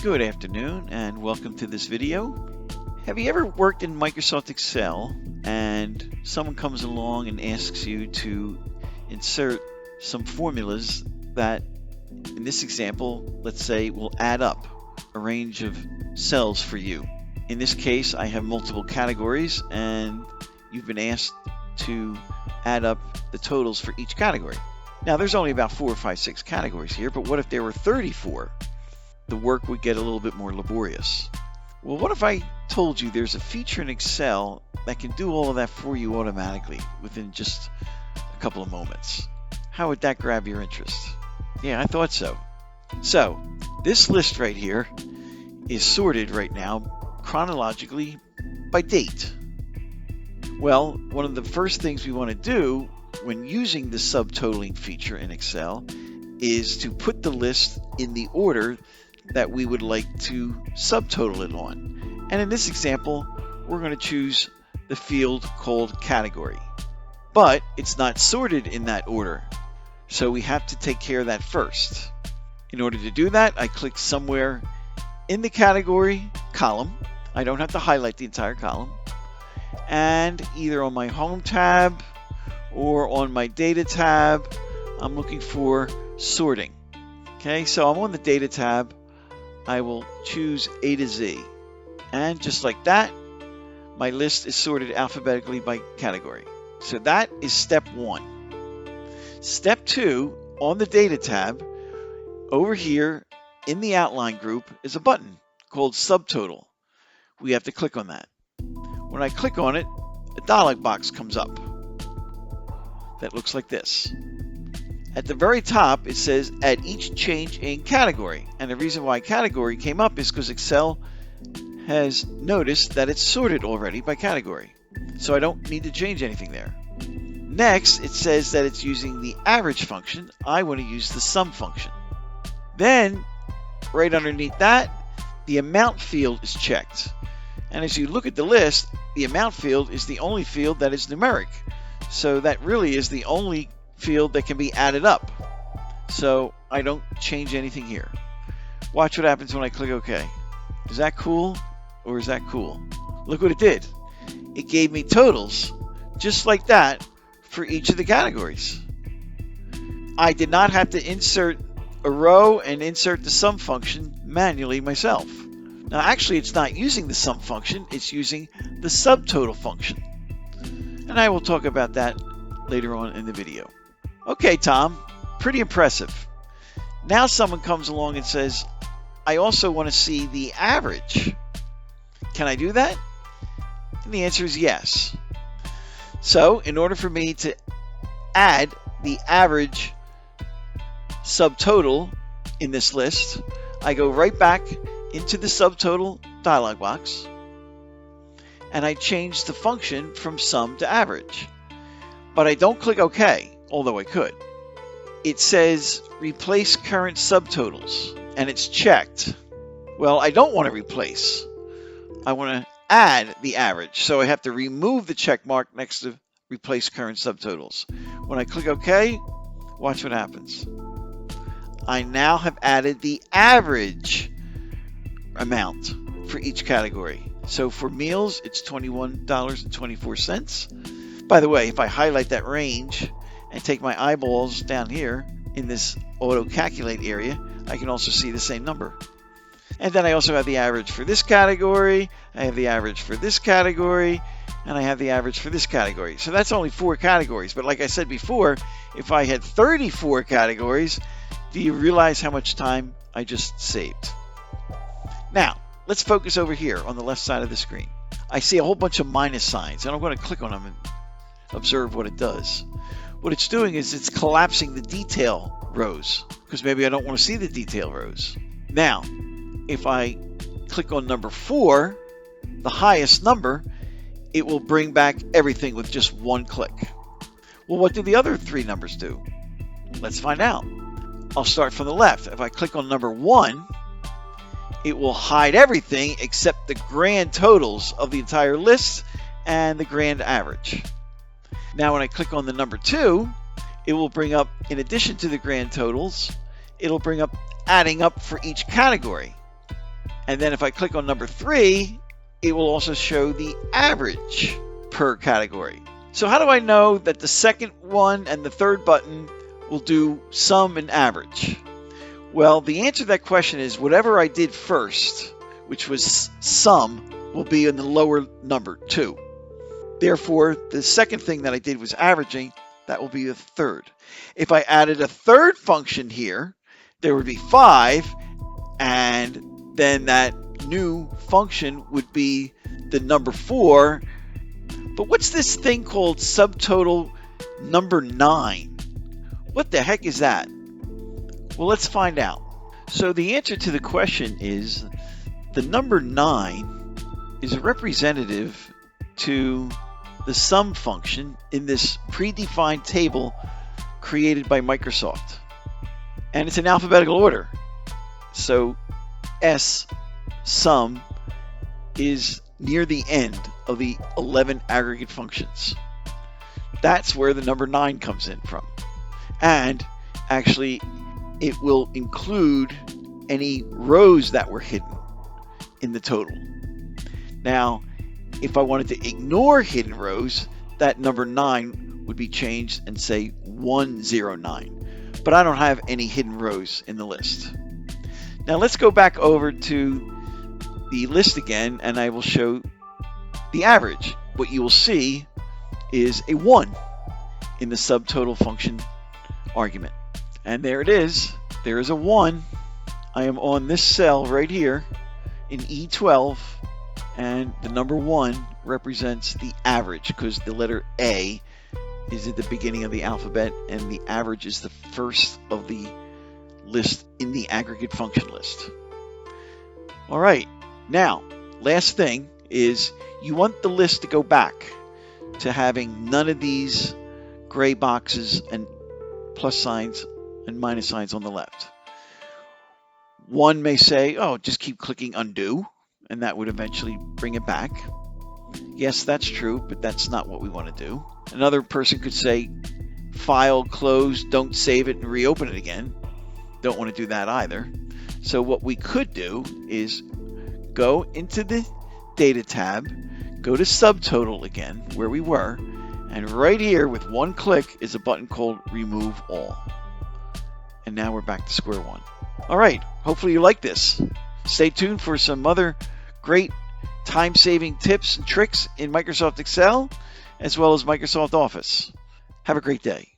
Good afternoon and welcome to this video. Have you ever worked in Microsoft Excel and someone comes along and asks you to insert some formulas that, in this example, let's say will add up a range of cells for you? In this case, I have multiple categories and you've been asked to add up the totals for each category. Now there's only about 4 or 5, 6 categories here, but what if there were 34? The work would get a little bit more laborious. Well, what if I told you there's a feature in Excel that can do all of that for you automatically within just a couple of moments? How would that grab your interest? Yeah, I thought so. So this list right here is sorted right now chronologically by date. Well, one of the first things we want to do when using the subtotaling feature in Excel is to put the list in the order that we would like to subtotal it on. And in this example, we're going to choose the field called category. But it's not sorted in that order, so we have to take care of that first. In order to do that, I click somewhere in the category column. I don't have to highlight the entire column. And either on my Home tab or on my Data tab, I'm looking for sorting. Okay, so I'm on the Data tab. I will choose A to Z. And just like that, my list is sorted alphabetically by category. So that is step 1. Step 2, on the Data tab, over here in the outline group is a button called Subtotal. We have to click on that. When I click on it, a dialog box comes up that looks like this. At the very top, it says at each change in category. And the reason why category came up is because Excel has noticed that it's sorted already by category. So I don't need to change anything there. Next, it says that it's using the average function. I want to use the sum function. Then, right underneath that, the amount field is checked. And as you look at the list, the amount field is the only field that is numeric. So that really is the only field that can be added up. So I don't change anything here. Watch what happens when I click OK. Is that cool or is that cool? Look what it did. It gave me totals just like that for each of the categories. I did not have to insert a row and insert the sum function manually myself. Now actually it's not using the sum function, it's using the subtotal function. And I will talk about that later on in the video. Okay, Tom, pretty impressive. Now someone comes along and says, I also want to see the average. Can I do that? And the answer is yes. So in order for me to add the average subtotal in this list, I go right back into the subtotal dialog box and I change the function from sum to average. But I don't click OK, although I could. It says replace current subtotals and it's checked. Well, I don't want to replace. I want to add the average. So I have to remove the check mark next to replace current subtotals. When I click OK, watch what happens. I now have added the average amount for each category. So for meals, it's $21.24. By the way, if I highlight that range and take my eyeballs down here in this auto calculate area, I can also see the same number. And then I also have the average for this category, I have the average for this category, and I have the average for this category. So that's only 4 categories. But like I said before, if I had 34 categories, do you realize how much time I just saved? Now, let's focus over here on the left side of the screen. I see a whole bunch of minus signs, and I'm going to click on them and observe what it does. What it's doing is it's collapsing the detail rows, because maybe I don't want to see the detail rows. Now, if I click on number 4, the highest number, it will bring back everything with just one click. Well, what do the other 3 numbers do? Let's find out. I'll start from the left. If I click on number 1, it will hide everything except the grand totals of the entire list and the grand average. Now when I click on the number 2, it will bring up, in addition to the grand totals, it'll bring up adding up for each category. And then if I click on number 3, it will also show the average per category. So how do I know that the second one and the third button will do sum and average? Well, the answer to that question is whatever I did first, which was sum, will be in the lower number 2. Therefore, the second thing that I did was averaging. That will be the third. If I added a third function here, there would be 5, and then that new function would be the number 4. But what's this thing called subtotal number 9? What the heck is that? Well, let's find out. So the answer to the question is the number 9 is representative to the sum function in this predefined table created by Microsoft. And it's in alphabetical order. So S, sum, is near the end of the 11 aggregate functions. That's where the number 9 comes in from. And actually, it will include any rows that were hidden in the total. Now, if I wanted to ignore hidden rows, that number 9 would be changed and say 109. But I don't have any hidden rows in the list. Now let's go back over to the list again, and I will show the average. What you will see is a 1 in the subtotal function argument. And there it is. There is a 1. I am on this cell right here in E12, and the number 1 represents the average because the letter A is at the beginning of the alphabet, and the average is the first of the list in the aggregate function list. All right, now, last thing is you want the list to go back to having none of these gray boxes and plus signs and minus signs on the left. One may say, oh, just keep clicking undo, and that would eventually bring it back. Yes, that's true, but that's not what we want to do. Another person could say, file, close, don't save it, and reopen it again. Don't want to do that either. So what we could do is go into the data tab, go to subtotal again, where we were, and right here with one click is a button called remove all. And now we're back to square one. All right, hopefully you like this. Stay tuned for some other great time-saving tips and tricks in Microsoft Excel, as well as Microsoft Office. Have a great day.